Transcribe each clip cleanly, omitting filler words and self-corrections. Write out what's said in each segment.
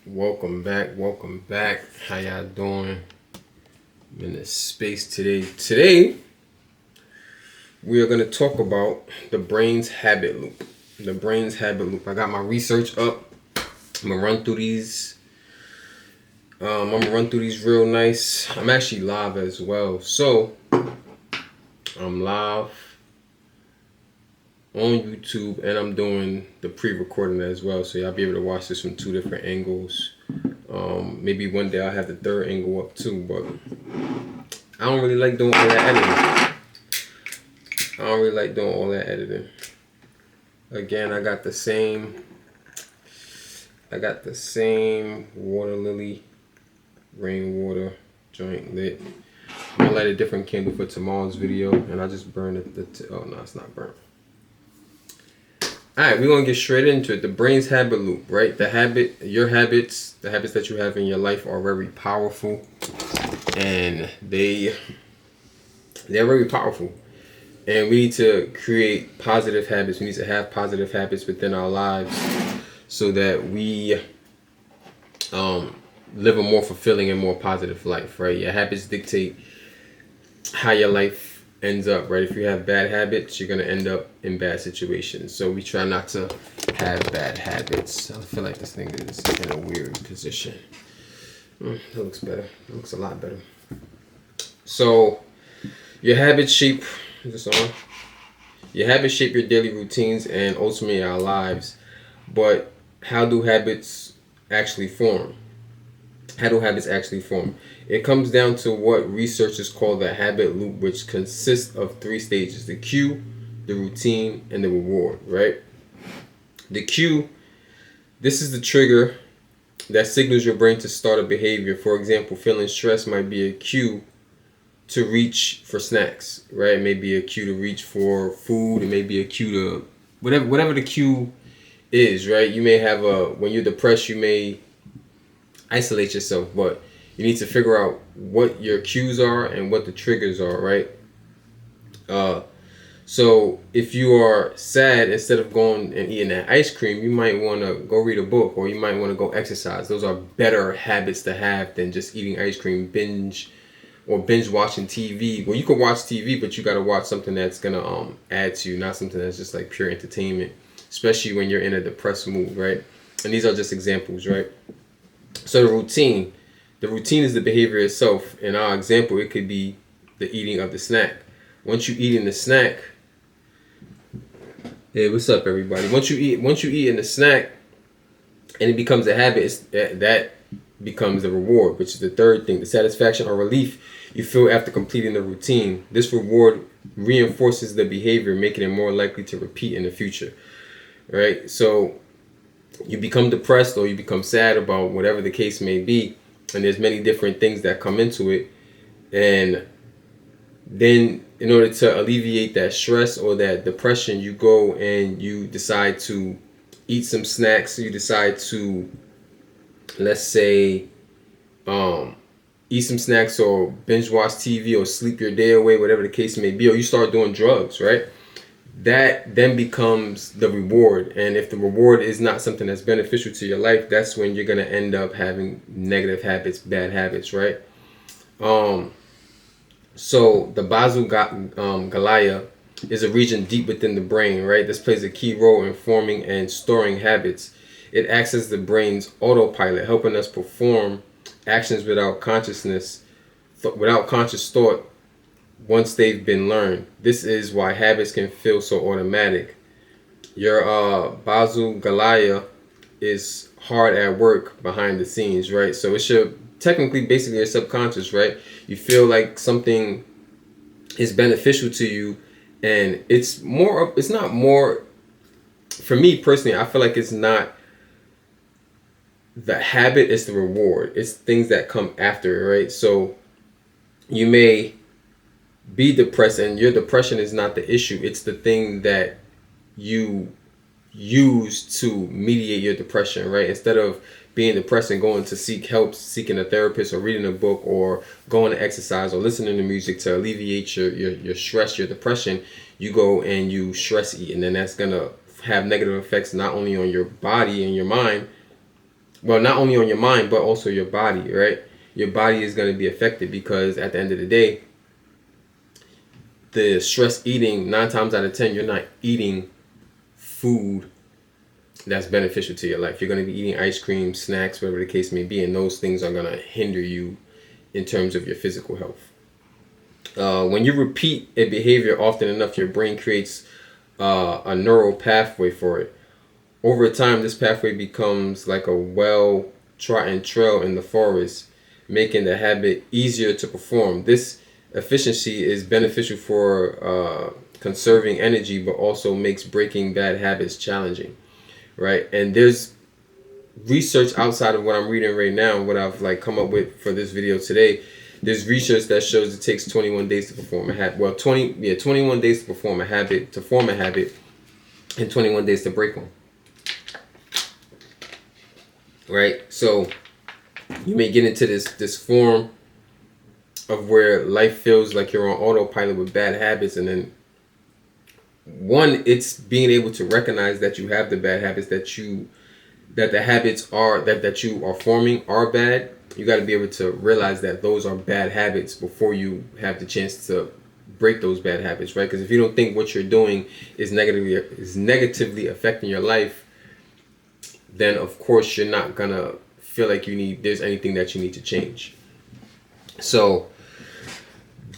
Welcome back. How y'all doing? I'm in this space today. Today, we are going to talk about the brain's habit loop. The brain's habit loop. I got my research up. I'm going to run through these. Real nice. I'm actually live as well. So, I'm live on YouTube and I'm doing the pre-recording as well. So y'all be able to watch this from two different angles. Maybe one day I'll have the third angle up too, but I don't really like doing all that editing. Again, I got the same water lily rainwater joint lit. I'm gonna light a different candle for tomorrow's video, and I just burned it. Oh no, it's not burnt. All right, we're gonna get straight into it. The brain's habit loop, right? The habits that you have in your life are very powerful, and they're very powerful. And we need to create positive habits. We need to have positive habits within our lives, so that we live a more fulfilling and more positive life, right? Your habits dictate how your life ends up, right? If you have bad habits, you're gonna end up in bad situations. So we try not to have bad habits. I feel like this thing is in a weird position. That looks better. It looks a lot better. So your habits shape. Is this on? Your habits shape your daily routines and ultimately our lives. But how do habits actually form? It comes down to what researchers call the habit loop, which consists of three stages: the cue, the routine, and the reward, right? The cue, this is the trigger that signals your brain to start a behavior. For example, feeling stressed might be a cue to reach for snacks, right? It may be a cue to reach for food. It may be a cue to whatever the cue is, right? You may have when you're depressed, you may isolate yourself, but you need to figure out what your cues are and what the triggers are, right? So if you are sad, instead of going and eating that ice cream, you might want to go read a book, or you might want to go exercise. Those are better habits to have than just eating ice cream, binge watching TV. Well, you can watch TV, but you got to watch something that's gonna add to you, not something that's just like pure entertainment, especially when you're in a depressed mood, right? And these are just examples, right? So the routine is the behavior itself. In our example, it could be the eating of the snack. Once you eat in the snack, hey, what's up, everybody? Once you eat in the snack, and it becomes a habit, that becomes the reward, which is the third thing: the satisfaction or relief you feel after completing the routine. This reward reinforces the behavior, making it more likely to repeat in the future, right? So you become depressed or you become sad about whatever the case may be, and there's many different things that come into it. And then in order to alleviate that stress or that depression, you go and you decide to eat some snacks. You decide to, let's say, eat some snacks or binge watch TV or sleep your day away, whatever the case may be, or you start doing drugs, right? That then becomes the reward. And if the reward is not something that's beneficial to your life, that's when you're going to end up having negative habits, bad habits, right? So the basal ganglia is a region deep within the brain, right? This plays a key role in forming and storing habits. It acts as the brain's autopilot, helping us perform actions without conscious thought once they've been learned. This is why habits can feel so automatic. Your basal ganglia is hard at work behind the scenes, right? So it's basically your subconscious, right? You feel like something is beneficial to you, and it's not more, for me personally, I feel like it's not the habit, it's the reward. It's things that come after it, right? So you may be depressed, and your depression is not the issue. It's the thing that you use to mediate your depression, right? Instead of being depressed and going to seek help, seeking a therapist or reading a book or going to exercise or listening to music to alleviate your stress, your depression, you go and you stress eat, and then that's gonna have negative effects not only on your body and your mind, well, not only on your mind, but also your body, right? Your body is going to be affected because at the end of the day, the stress eating, 9 times out of 10, you're not eating food that's beneficial to your life. You're going to be eating ice cream, snacks, whatever the case may be, and those things are going to hinder you in terms of your physical health. When you repeat a behavior often enough, your brain creates a neural pathway for it. Over time, this pathway becomes like a well-trodden trail in the forest, making the habit easier to perform. This efficiency is beneficial for conserving energy, but also makes breaking bad habits challenging, right? And there's research outside of what I'm reading right now, what I've like come up with for this video today. There's research that shows it takes 21 days to perform a habit. Well, 21 days to perform a habit, to form a habit, and 21 days to break one. Right? So you may get into this form of where life feels like you're on autopilot with bad habits, and then one, it's being able to recognize that you have the bad habits, that the habits are that you are forming are bad. You got to be able to realize that those are bad habits before you have the chance to break those bad habits, right? Because if you don't think what you're doing is negatively affecting your life, then of course you're not gonna feel like there's anything that you need to change. So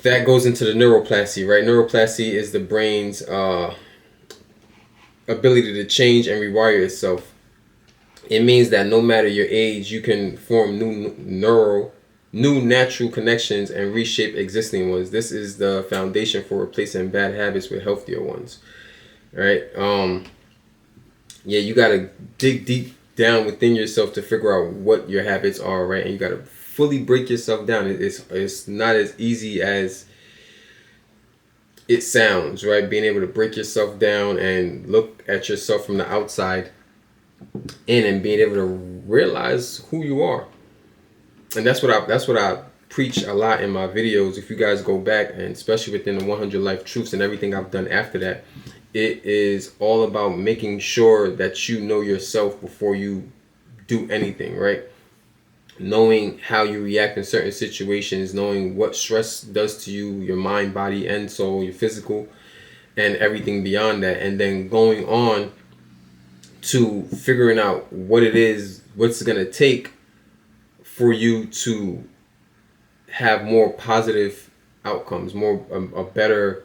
that goes into the neuroplasty, right? Neuroplasty is the brain's ability to change and rewire itself. It means that no matter your age, you can form new natural connections and reshape existing ones. This is the foundation for replacing bad habits with healthier ones, right? Yeah, you gotta dig deep down within yourself to figure out what your habits are, right? And you gotta fully break yourself down. It's not as easy as it sounds, right? Being able to break yourself down and look at yourself from the outside in and being able to realize who you are. And that's what I preach a lot in my videos. If you guys go back, and especially within the 100 Life Truths and everything I've done after that, it is all about making sure that you know yourself before you do anything, right? Knowing how you react in certain situations, knowing what stress does to you, your mind, body, and soul, your physical, and everything beyond that, and then going on to figuring out what it is, what's going to take for you to have more positive outcomes, a better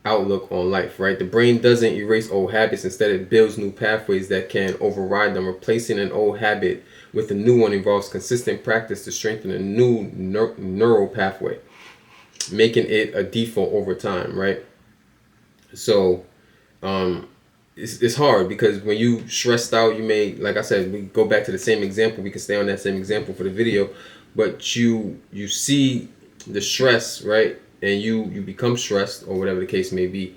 outlook on life, right? The brain doesn't erase old habits. Instead, it builds new pathways that can override them. Replacing an old habit with a new one involves consistent practice to strengthen a new neural pathway, making it a default over time, right? So it's hard because when you stressed out, you may, like I said, we go back to the same example. We can stay on that same example for the video, but you see the stress, right? And you become stressed or whatever the case may be,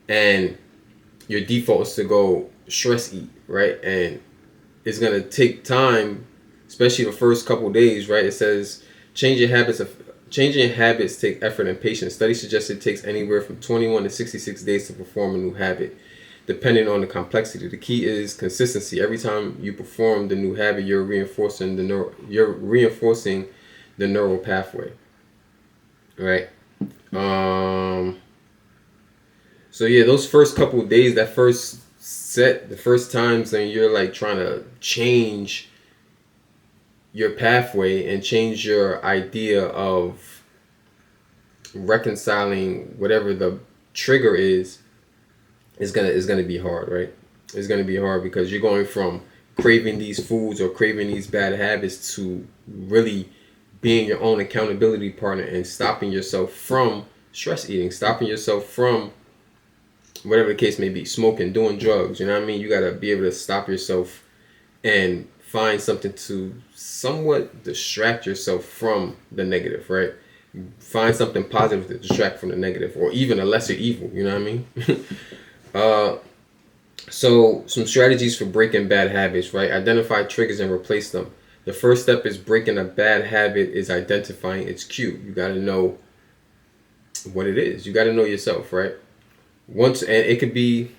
and your default is to go stress eat, right? And it's gonna take time, especially the first couple days, right? It says changing habits take effort and patience. Studies suggest it takes anywhere from 21 to 66 days to perform a new habit, depending on the complexity. The key is consistency. Every time you perform the new habit, you're reinforcing the neural pathway, right? So yeah, those first couple of days, the first times when you're like trying to change your pathway and change your idea of reconciling whatever the trigger is gonna be hard, right? It's gonna be hard because you're going from craving these foods or craving these bad habits to really being your own accountability partner and stopping yourself from stress eating, stopping yourself from whatever the case may be, smoking, doing drugs. You know what I mean? You gotta be able to stop yourself and find something to somewhat distract yourself from the negative, right? Find something positive to distract from the negative, or even a lesser evil. You know what I mean? So some strategies for breaking bad habits, right? Identify triggers and replace them. The first step is breaking a bad habit is identifying its cue. You got to know what it is. You got to know yourself, right? And it could be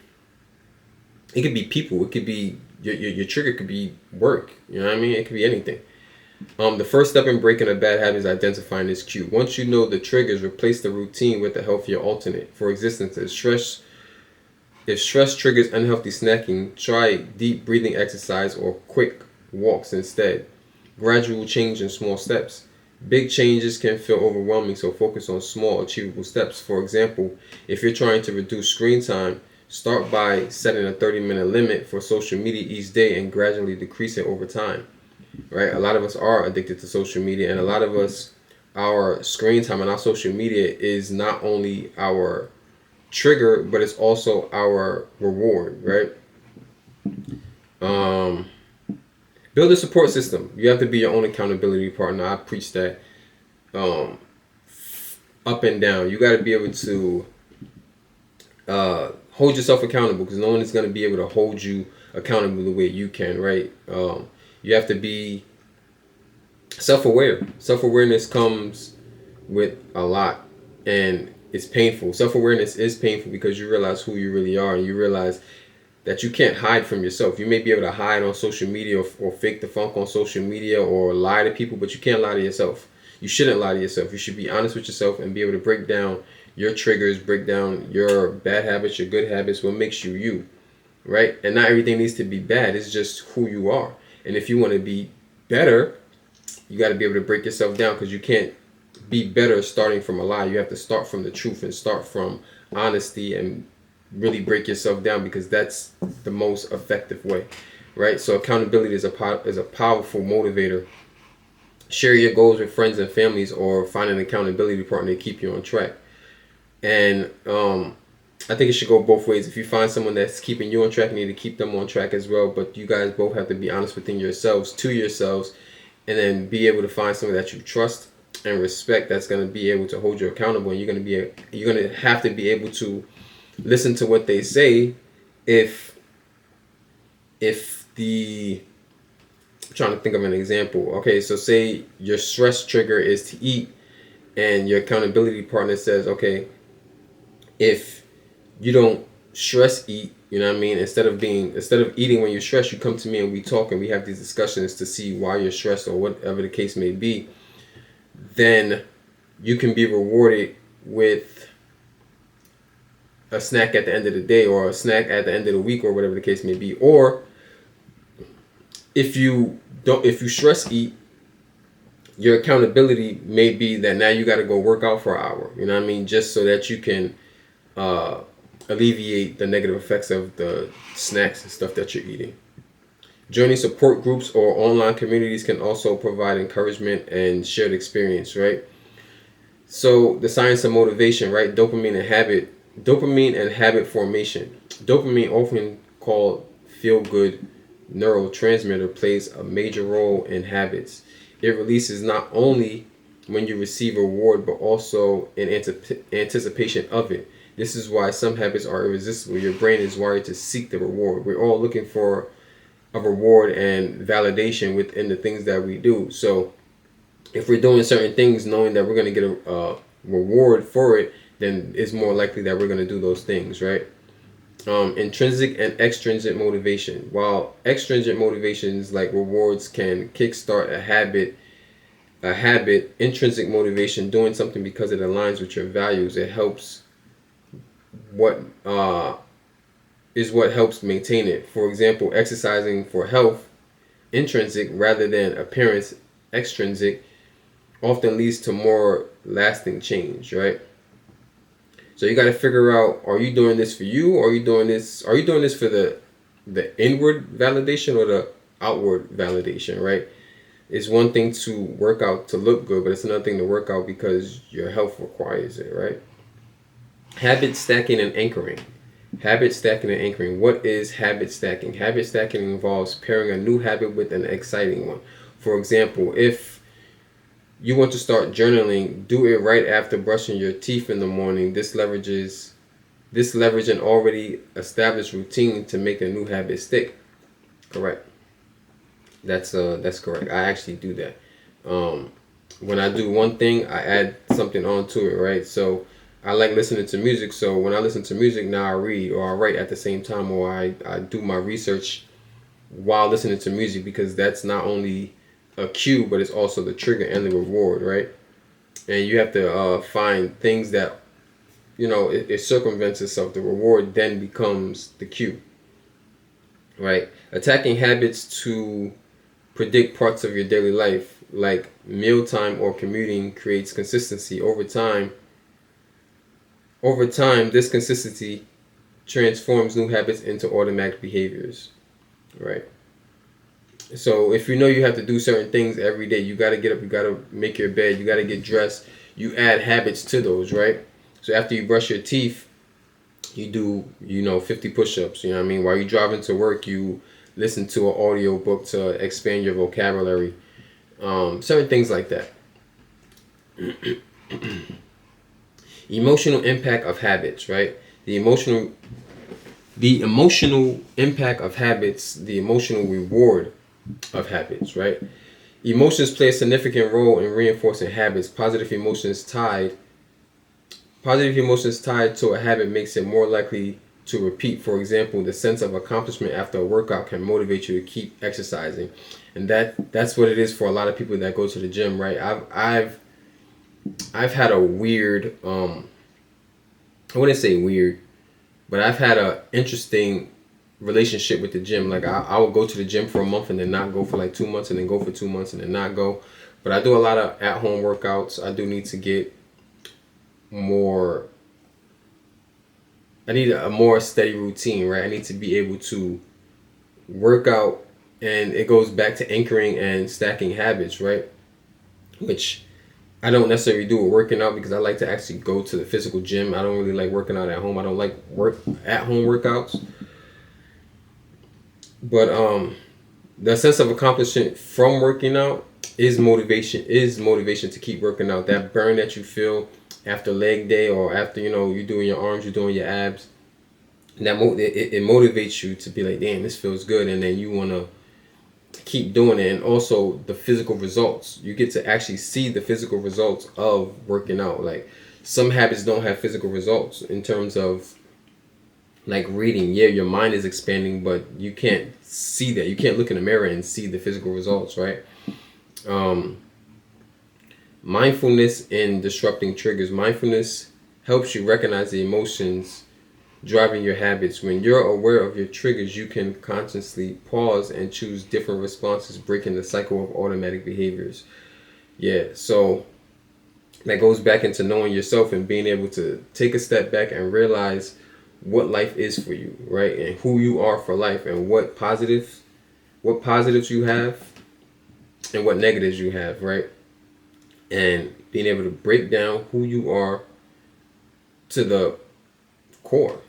people. It could be your trigger could be work. You know what I mean? It could be anything. The first step in breaking a bad habit is identifying this cue. Once you know the triggers, replace the routine with a healthier alternate. For existence, if stress triggers unhealthy snacking, try deep breathing exercise or quick walks instead. Gradual change in small steps. Big changes can feel overwhelming, so focus on small, achievable steps. For example, if you're trying to reduce screen time, start by setting a 30-minute limit for social media each day and gradually decrease it over time. Right? A lot of us are addicted to social media, and a lot of us, our screen time and our social media is not only our trigger, but it's also our reward, right? Build a support system. You have to be your own accountability partner. I preach that up and down. You got to be able to hold yourself accountable, because no one is going to be able to hold you accountable the way you can, right? You have to be self-aware. Self-awareness comes with a lot, and it's painful. Self-awareness is painful because you realize who you really are, and you realize that you can't hide from yourself. You may be able to hide on social media or fake the funk on social media or lie to people, but you can't lie to yourself. You shouldn't lie to yourself. You should be honest with yourself and be able to break down your triggers, break down your bad habits, your good habits, what makes you you, right? And not everything needs to be bad. It's just who you are. And if you want to be better, you got to be able to break yourself down, because you can't be better starting from a lie. You have to start from the truth and start from honesty and really break yourself down, because that's the most effective way, right? So accountability is a powerful motivator. Share your goals with friends and families, or find an accountability partner to keep you on track. And I think it should go both ways. If you find someone that's keeping you on track, you need to keep them on track as well. But you guys both have to be honest within yourselves, to yourselves, and then be able to find someone that you trust and respect, that's going to be able to hold you accountable. And you're going to have to be able to listen to what they say. I'm trying to think of an example. Okay, so say your stress trigger is to eat, and your accountability partner says, okay, if you don't stress eat, you know what I mean, instead of eating when you're stressed, you come to me and we talk and we have these discussions to see why you're stressed or whatever the case may be, then you can be rewarded with a snack at the end of the day, or a snack at the end of the week, or whatever the case may be. Or if you stress eat, your accountability may be that now you got to go work out for an hour, you know what I mean, just so that you can alleviate the negative effects of the snacks and stuff that you're eating. Joining support groups or online communities can also provide encouragement and shared experience, right? So the science of motivation, right? Dopamine and habit formation. Dopamine, often called feel-good neurotransmitter, plays a major role in habits. It releases not only when you receive a reward, but also in anticipation of it. This is why some habits are irresistible. Your brain is wired to seek the reward. We're all looking for a reward and validation within the things that we do. So if we're doing certain things knowing that we're going to get a reward for it, then it's more likely that we're going to do those things, right? Intrinsic and extrinsic motivation. While extrinsic motivations like rewards can kickstart a habit, intrinsic motivation, doing something because it aligns with your values, it helps what helps maintain it. For example, exercising for health, intrinsic, rather than appearance, extrinsic, often leads to more lasting change, right? So you got to figure out, are you doing this for you, or are you doing this for the inward validation or the outward validation, right? It's one thing to work out to look good, but it's another thing to work out because your health requires it, right? Habit stacking and anchoring. Habit stacking and anchoring. What is habit stacking? Habit stacking involves pairing a new habit with an exciting one. For example, if you want to start journaling, do it right after brushing your teeth in the morning. This leverages an already established routine to make a new habit stick. Correct. That's correct. I actually do that. When I do one thing, I add something onto it, right? So I like listening to music. So when I listen to music, now I read or I write at the same time, or I do my research while listening to music, because that's not only a cue, but it's also the trigger and the reward, right? And you have to find things that, it circumvents itself. The reward then becomes the cue, right? Attacking habits to predict parts of your daily life, like mealtime or commuting, creates consistency. Over time, this consistency transforms new habits into automatic behaviors, right? So if you know you have to do certain things every day, you got to get up, you got to make your bed, you got to get dressed, you add habits to those, right? So after you brush your teeth, you do, 50 push-ups, you know what I mean? While you're driving to work, you listen to an audio book to expand your vocabulary. Certain things like that. Emotional impact of habits, right? The emotional impact of habits, the emotional reward of habits, right? Emotions play a significant role in reinforcing habits. Positive emotions tied to a habit makes it more likely to repeat. For example, the sense of accomplishment after a workout can motivate you to keep exercising. And that's what it is for a lot of people that go to the gym, right? I've had a weird I wouldn't say weird, but I've had a interesting relationship with the gym. Like I would go to the gym for a month and then not go for like 2 months, and then go for 2 months and then not go. But I do a lot of at-home workouts. I do need to get more. I need a more steady routine, right? I need to be able to work out, and it goes back to anchoring and stacking habits, right? Which I don't necessarily do with working out, because I like to actually go to the physical gym. I don't really like working out at home. I don't like at-home workouts. But the sense of accomplishment from working out is motivation to keep working out. That burn that you feel after leg day, or after you're doing your arms, you're doing your abs, that it motivates you to be like, damn, this feels good, and then you want to keep doing it. And also the physical results, you get to actually see the physical results of working out. Like some habits don't have physical results in terms of like reading. Yeah, your mind is expanding, but you can't see that. You can't look in the mirror and see the physical results, right? Mindfulness in disrupting triggers. Mindfulness helps you recognize the emotions driving your habits. When you're aware of your triggers, you can consciously pause and choose different responses, breaking the cycle of automatic behaviors. Yeah, so that goes back into knowing yourself and being able to take a step back and realize what life is for you, right? And who you are for life, and what positives you have and what negatives you have, right? And being able to break down who you are to the core.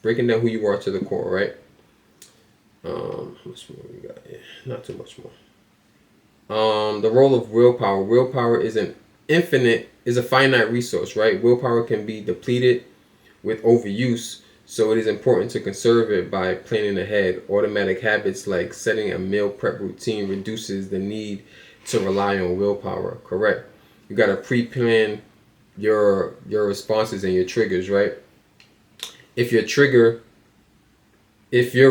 Breaking down who you are to the core, right? How much more we got? Yeah, not too much more. The role of willpower. Willpower is a finite resource, right? Willpower can be depleted with overuse, so it is important to conserve it by planning ahead. Automatic habits like setting a meal prep routine reduces the need to rely on willpower. Correct. You gotta pre-plan your responses and your triggers, right? If your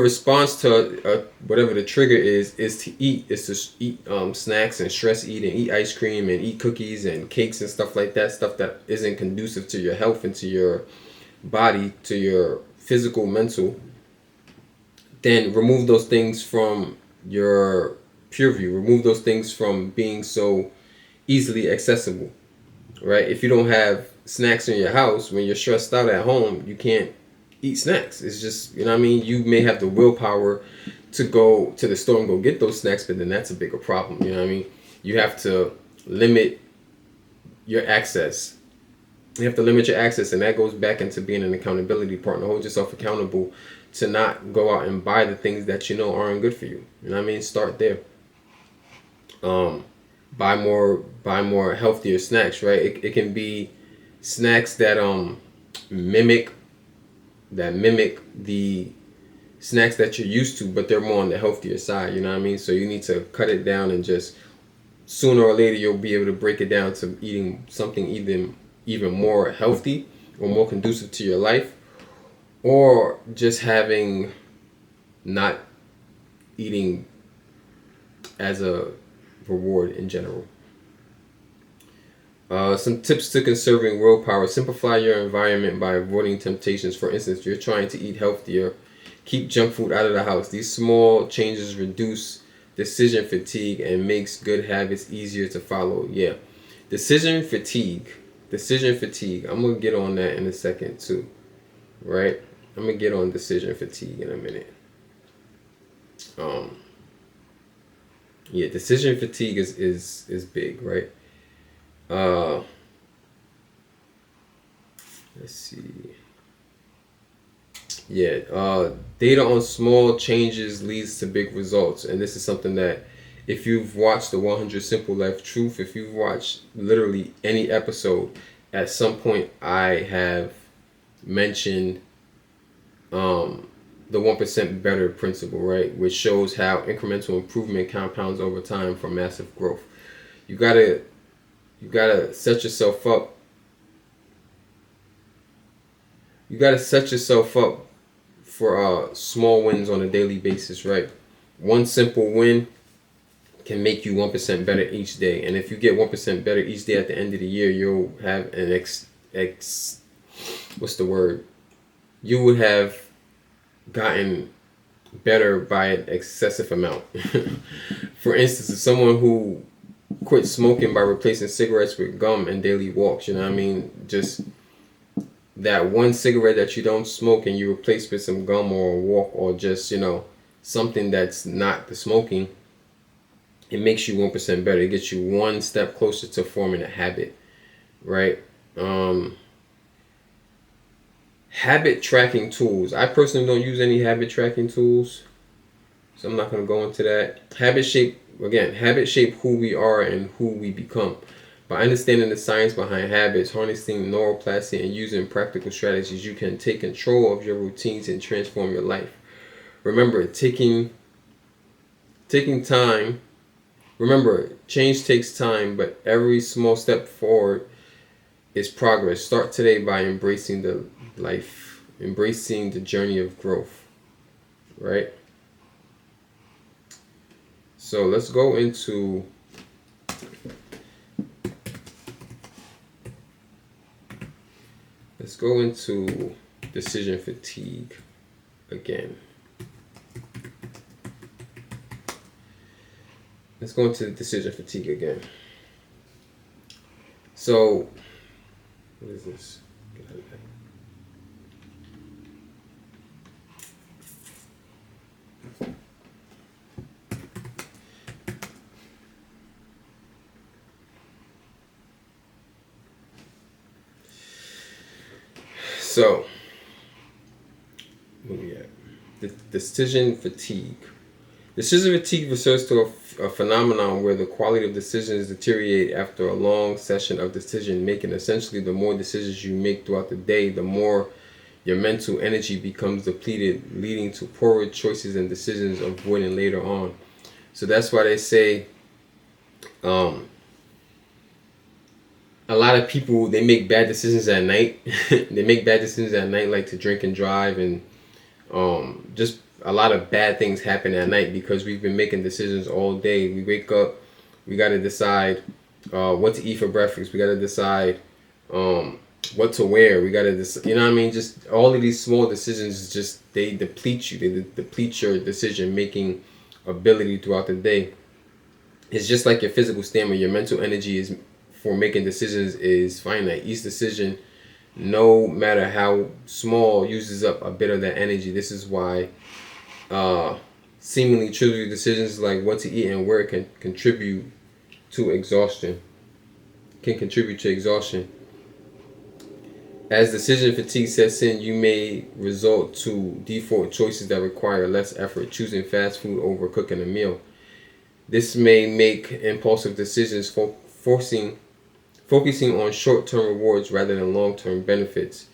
response to whatever the trigger is to eat, is to eat snacks and stress eat and eat ice cream and eat cookies and cakes and stuff like that, stuff that isn't conducive to your health and to your body, to your physical, mental, then remove those things from your pure view. Remove those things from being so easily accessible, right? If you don't have snacks in your house, when you're stressed out at home, you can't eat snacks. It's just, you know what I mean? You may have the willpower to go to the store and go get those snacks, but then that's a bigger problem, you know what I mean? You have to limit your access. You have to limit your access, and that goes back into being an accountability partner. Hold yourself accountable to not go out and buy the things that you know aren't good for you. You know what I mean? Start there. Buy more healthier snacks, right? It can be snacks that mimic the snacks that you're used to, but they're more on the healthier side, you know what I mean? So you need to cut it down, and just sooner or later you'll be able to break it down to eating something even more healthy or more conducive to your life, or just having not eating as a reward in general. Some tips to conserving willpower. Simplify your environment by avoiding temptations. For instance, you're trying to eat healthier. Keep junk food out of the house. These small changes reduce decision fatigue and makes good habits easier to follow. Yeah. Decision fatigue. Decision fatigue. I'm going to get on that in a second too. Right? I'm going to get on decision fatigue in a minute. Yeah, decision fatigue is big, right? Let's see. Yeah, data on small changes leads to big results, and this is something that if you've watched the 100 Simple Life Truth, if you've watched literally any episode, at some point I have mentioned the 1% better principle, right? Which shows how incremental improvement compounds over time for massive growth. You gotta set yourself up. You gotta set yourself up for small wins on a daily basis, right? One simple win can make you 1% better each day, and if you get 1% better each day at the end of the year, you'll have an what's the word? You would have gotten better by an excessive amount. For instance, if someone who quit smoking by replacing cigarettes with gum and daily walks, you know what I mean? Just that one cigarette that you don't smoke and you replace with some gum or a walk or just, something that's not the smoking, it makes you 1% better. It gets you one step closer to forming a habit, right? Habit tracking tools. I personally don't use any habit tracking tools, so I'm not going to go into that. Habit shape who we are and who we become. By understanding the science behind habits, harnessing neuroplasticity, and using practical strategies, you can take control of your routines and transform your life. Remember, taking time. Remember, change takes time, but every small step forward is progress. Start today by embracing the journey of growth, right? So let's go into decision fatigue again. Let's go into decision fatigue again. So, what is this? Get out of there. So, where we at? The decision fatigue. Decision fatigue refers to a phenomenon where the quality of decisions deteriorate after a long session of decision making. Essentially, the more decisions you make throughout the day, the more your mental energy becomes depleted, leading to poorer choices and decisions avoiding later on. So that's why they say a lot of people, they make bad decisions at night. They make bad decisions at night, like to drink and drive, and just a lot of bad things happen at night because we've been making decisions all day. We wake up, we got to decide what to eat for breakfast. We got to decide what to wear. We got to decide, you know what I mean? Just all of these small decisions, just they deplete you. They deplete your decision making ability throughout the day. It's just like your physical stamina. Your mental energy is for making decisions is finite. Each decision, no matter how small, uses up a bit of that energy. This is why seemingly trivial decisions like what to eat and where can contribute to exhaustion. As decision fatigue sets in, you may resort to default choices that require less effort, choosing fast food over cooking a meal. This may make impulsive decisions focusing on short-term rewards rather than long-term benefits.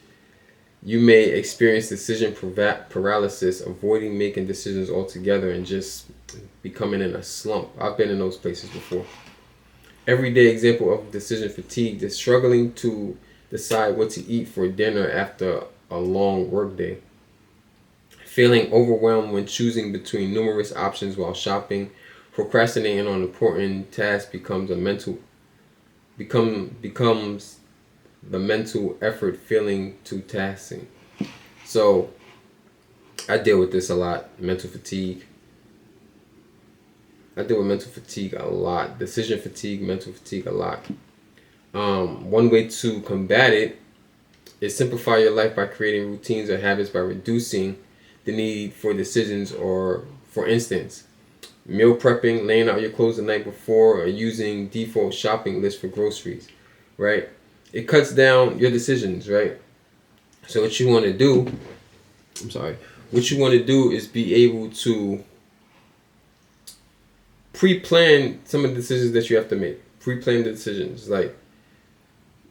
You may experience decision paralysis, avoiding making decisions altogether and just becoming in a slump. I've been in those places before. Everyday example of decision fatigue is struggling to decide what to eat for dinner after a long workday. feeling overwhelmed when choosing between numerous options while shopping, procrastinating on important tasks becomes the mental effort feeling too taxing. So I deal with this a lot, mental fatigue. I deal with mental fatigue a lot, decision fatigue, mental fatigue a lot. One way to combat it is simplify your life by creating routines or habits by reducing the need for decisions, or for instance, meal prepping, laying out your clothes the night before, or using default shopping lists for groceries, right? It cuts down your decisions, right? So what you want to do, what you want to do is be able to pre-plan some of the decisions that you have to make. Pre-plan the decisions. Like,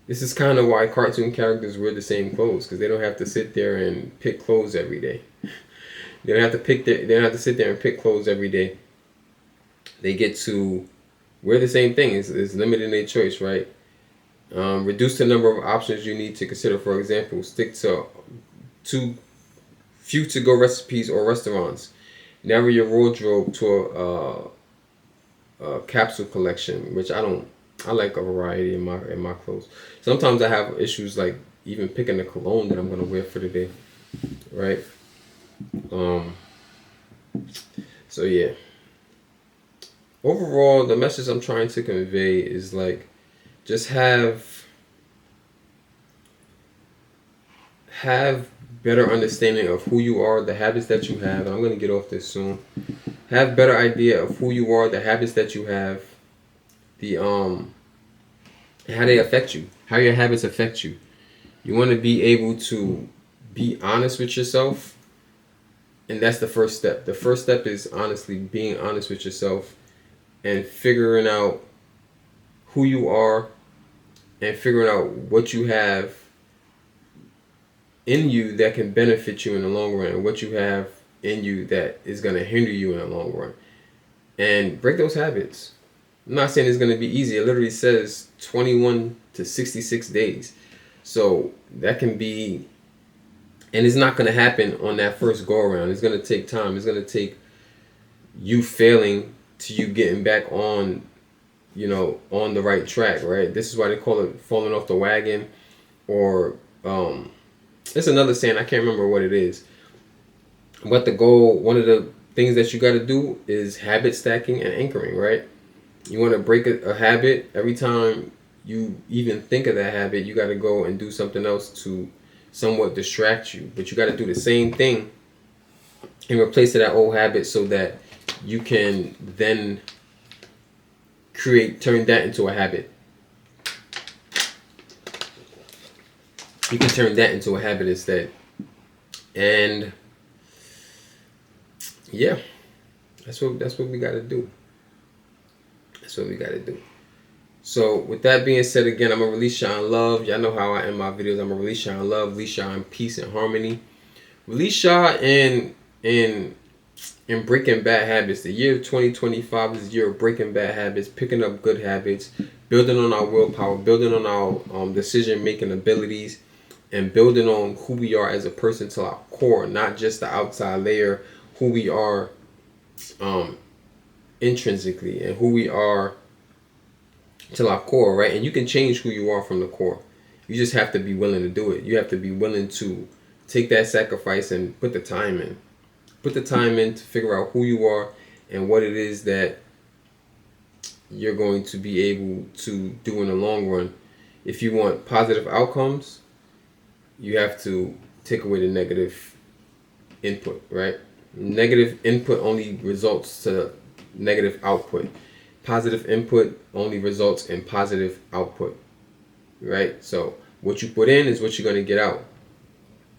this is kind of why cartoon characters wear the same clothes, because they don't have to sit there and pick clothes every day. They don't have to sit there and pick clothes every day. They get to wear the same thing. It's limiting their choice, right? Reduce the number of options you need to consider. For example, stick to few to-go recipes or restaurants. Narrow your wardrobe to a capsule collection, which I like a variety in my clothes. Sometimes I have issues like even picking the cologne that I'm gonna wear for the day, right? So yeah. Overall, the message I'm trying to convey is like, just have better understanding of who you are, the habits that you have, and I'm gonna get off this soon. Have better idea of who you are, the habits that you have, the how they affect you, how your habits affect you. You want to be able to be honest with yourself, and that's the first step. The first step is honestly being honest with yourself and figuring out who you are and figuring out what you have in you that can benefit you in the long run, and what you have in you that is going to hinder you in the long run. And break those habits. I'm not saying it's going to be easy. It literally says 21 to 66 days. So that can be, and it's not going to happen on that first go around. It's going to take time. It's going to take you failing to you getting back on, on the right track, right? This is why they call it falling off the wagon, or it's another saying, I can't remember what it is. But the goal, one of the things that you got to do is habit stacking and anchoring, right? You want to break a habit. Every time you even think of that habit, you got to go and do something else to somewhat distract you. But you got to do the same thing and replace that old habit, so that you can then turn that into a habit. You can turn that into a habit instead. And yeah, that's what we got to do. That's what we got to do. So with that being said, again, I'm going to release y'all in love. Y'all know how I end my videos. I'm going to release y'all in love, release y'all in peace and harmony. Release y'all in breaking bad habits. The year of 2025 is the year of breaking bad habits, picking up good habits, building on our willpower, building on our decision-making abilities, and building on who we are as a person to our core, not just the outside layer, who we are intrinsically, and who we are to our core, right? And you can change who you are from the core. You just have to be willing to do it. You have to be willing to take that sacrifice and put the time in. Put the time in to figure out who you are and what it is that you're going to be able to do in the long run. If you want positive outcomes, you have to take away the negative input, right? Negative input only results to negative output. Positive input only results in positive output, right? So what you put in is what you're going to get out.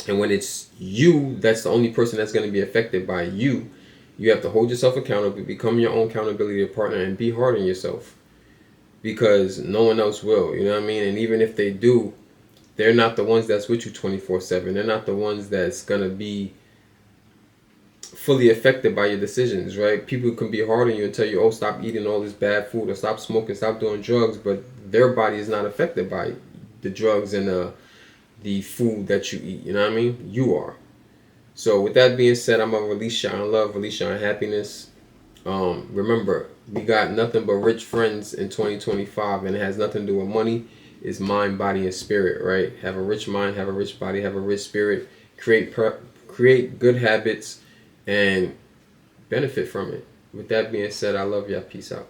And when it's you, that's the only person that's going to be affected by you. You have to hold yourself accountable, become your own accountability partner, and be hard on yourself, because no one else will, you know what I mean? And even if they do, they're not the ones that's with you 24/7. They're not the ones that's going to be fully affected by your decisions, right? People can be hard on you and tell you, oh, stop eating all this bad food, or stop smoking, stop doing drugs, but their body is not affected by the drugs and the food that you eat, you know what I mean? You are. So with that being said, I'm gonna release y'all in love, release y'all in happiness. Remember, we got nothing but rich friends in 2025, and it has nothing to do with money. It's mind, body, and spirit, right? Have a rich mind, have a rich body, have a rich spirit. Create good habits, and benefit from it. With that being said, I love y'all. Peace out.